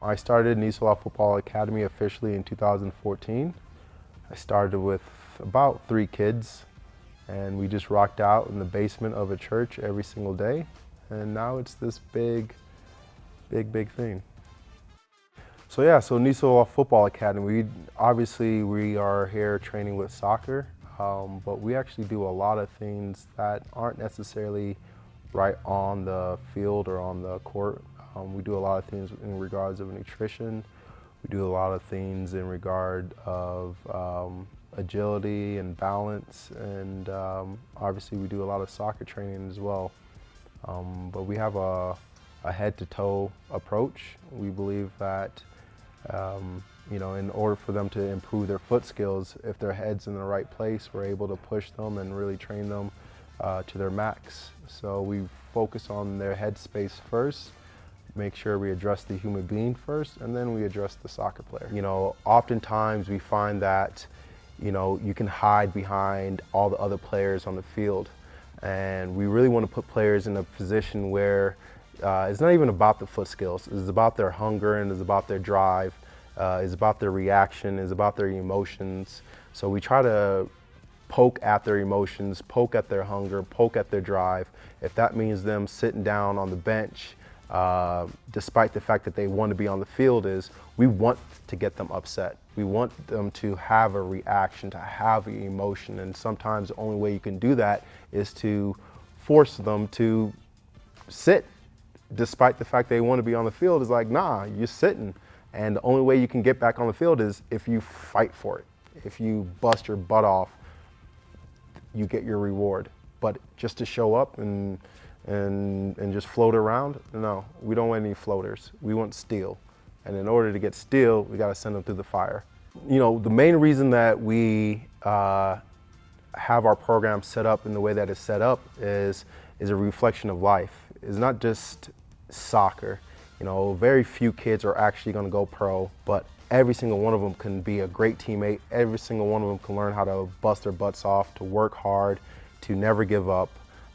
I started Nisola Football Academy officially in 2014. I started with about 3 kids, and we just rocked out in the basement of a church every single day. And now it's this big thing. So Nisola Football Academy, obviously we are here training with soccer, but we actually do a lot of things that aren't necessarily right on the field or on the court. We do a lot of things in regards of nutrition. We do a lot of things in regard of agility and balance, and obviously we do a lot of soccer training as well. But we have a head-to-toe approach. We believe that in order for them to improve their foot skills, if their head's in the right place, we're able to push them and really train them to their max. So we focus on their head space first, make sure we address the human being first, and then we address the soccer player. Oftentimes we find that, you can hide behind all the other players on the field. And we really want to put players in a position where it's not even about the foot skills. It's about their hunger, and it's about their drive. It's about their reaction. It's about their emotions. So we try to poke at their emotions, poke at their hunger, poke at their drive. If that means them sitting down on the bench, despite the fact that they want to be on the field, we want to get them upset. We want them to have a reaction, to have an emotion, and sometimes the only way you can do that is to force them to sit, despite the fact they want to be on the field. Is like, nah, you're sitting, and the only way you can get back on the field is if you fight for it. If you bust your butt off, you get your reward. But just to show up and just float around, no, we don't want any floaters. We want steel. And in order to get steel, we got to send them through the fire. The main reason that we have our program set up in the way that it's set up is a reflection of life. It's not just soccer. Very few kids are actually going to go pro, but every single one of them can be a great teammate. Every single one of them can learn how to bust their butts off, to work hard, to never give up.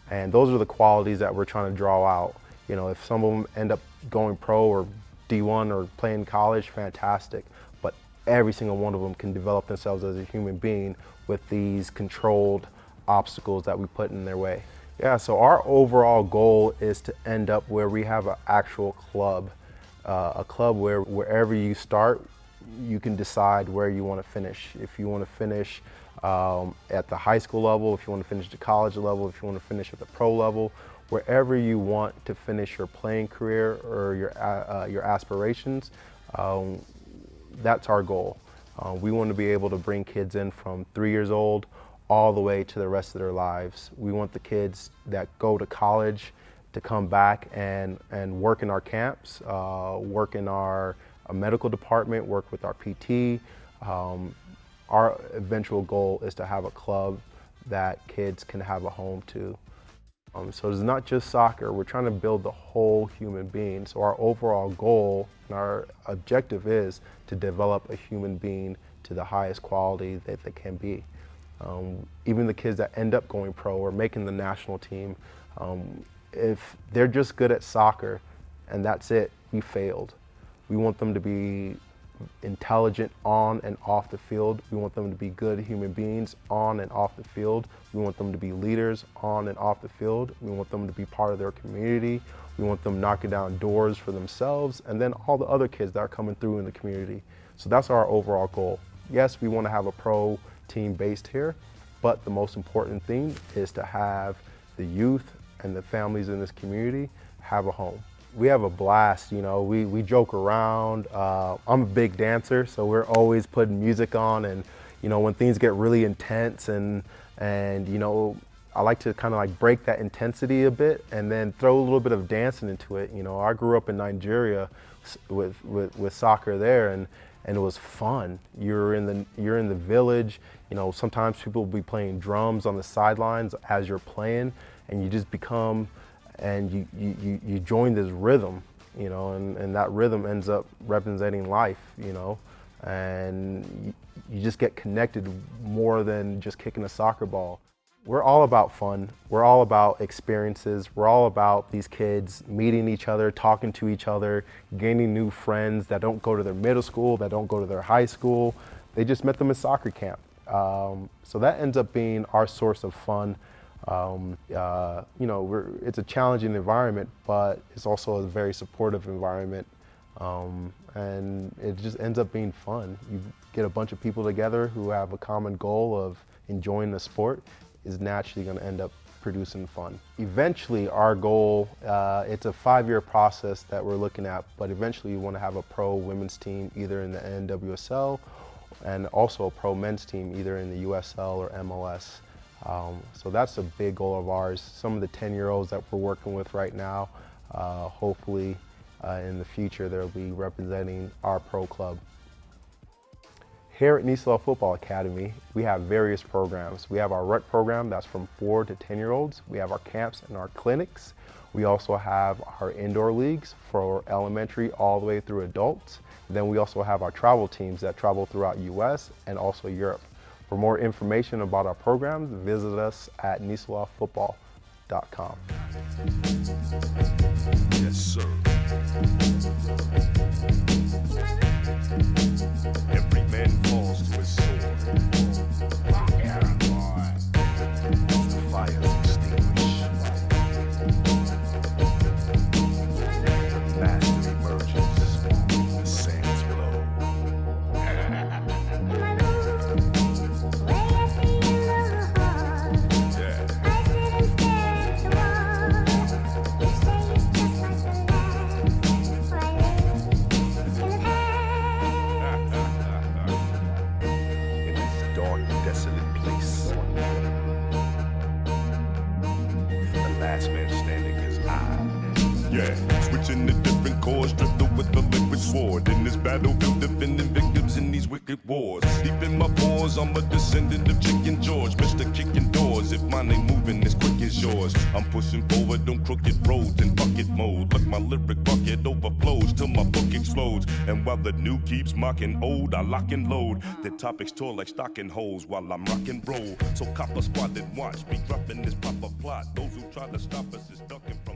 And those are the qualities that we're trying to draw out. If some of them end up going pro or D1 or playing college, fantastic. But every single one of them can develop themselves as a human being with these controlled obstacles that we put in their way. Yeah, so our overall goal is to end up where we have an actual club. A club where wherever you start, you can decide where you want to finish. If you want to finish at the high school level, if you want to finish the college level, if you want to finish at the pro level, wherever you want to finish your playing career or your aspirations, that's our goal. We want to be able to bring kids in from 3 years old all the way to the rest of their lives. We want the kids that go to college to come back and work in our camps, work in our medical department, work with our PT. Our eventual goal is to have a club that kids can have a home to. So it's not just soccer, we're trying to build the whole human being. So our overall goal and our objective is to develop a human being to the highest quality that they can be. Even the kids that end up going pro or making the national team, if they're just good at soccer and that's it, we failed. We want them to be intelligent on and off the field. We want them to be good human beings on and off the field. We want them to be leaders on and off the field. We want them to be part of their community. We want them knocking down doors for themselves and then all the other kids that are coming through in the community. So that's our overall goal. Yes, we want to have a pro team based here, but the most important thing is to have the youth and the families in this community have a home. We have a blast, we joke around. I'm a big dancer, so we're always putting music on, and when things get really intense and I like to kind of like break that intensity a bit and then throw a little bit of dancing into it. I grew up in Nigeria with soccer there, and it was fun. You're in the village. Sometimes people will be playing drums on the sidelines as you're playing, and you just become, and you join this rhythm, and that rhythm ends up representing life, and you just get connected more than just kicking a soccer ball. We're all about fun. We're all about experiences. We're all about these kids meeting each other, talking to each other, gaining new friends that don't go to their middle school, that don't go to their high school. They just met them at soccer camp. So that ends up being our source of fun. It's a challenging environment, but it's also a very supportive environment. And it just ends up being fun. You get a bunch of people together who have a common goal of enjoying the sport, is naturally going to end up producing fun. Eventually, our goal, it's a 5-year process that we're looking at, but eventually we want to have a pro women's team either in the NWSL and also a pro men's team either in the USL or MLS. So that's a big goal of ours. Some of the 10-year-olds that we're working with right now, hopefully in the future they'll be representing our pro club. Here at Nisola Football Academy, we have various programs. We have our rec program that's from 4 to 10-year-olds. We have our camps and our clinics. We also have our indoor leagues for elementary all the way through adults. Then we also have our travel teams that travel throughout US and also Europe. For more information about our programs, visit us at nisolafootball.com. Yes, sir. Every man falls to his sword. The fire's extinguished. The master emerges. The sands blow. Desolate place. The last man standing is I. Yeah, switching to different chords, drifting with the liquid sword. In this battlefield, defending victims in these wicked wars. Deep in my pores, I'm a descendant of Chicken George, Mr. Kicking Doors. If mine ain't moving as quick as yours, I'm pushing forward on crooked roads in bucket mode. Like my lyric bucket overflows till my book explodes. And while the new keeps mocking old, I lock and load. The topics tore like stocking holes while I'm rock and roll. So copper squad that watch me dropping this proper plot. Those who try to stop us is ducking from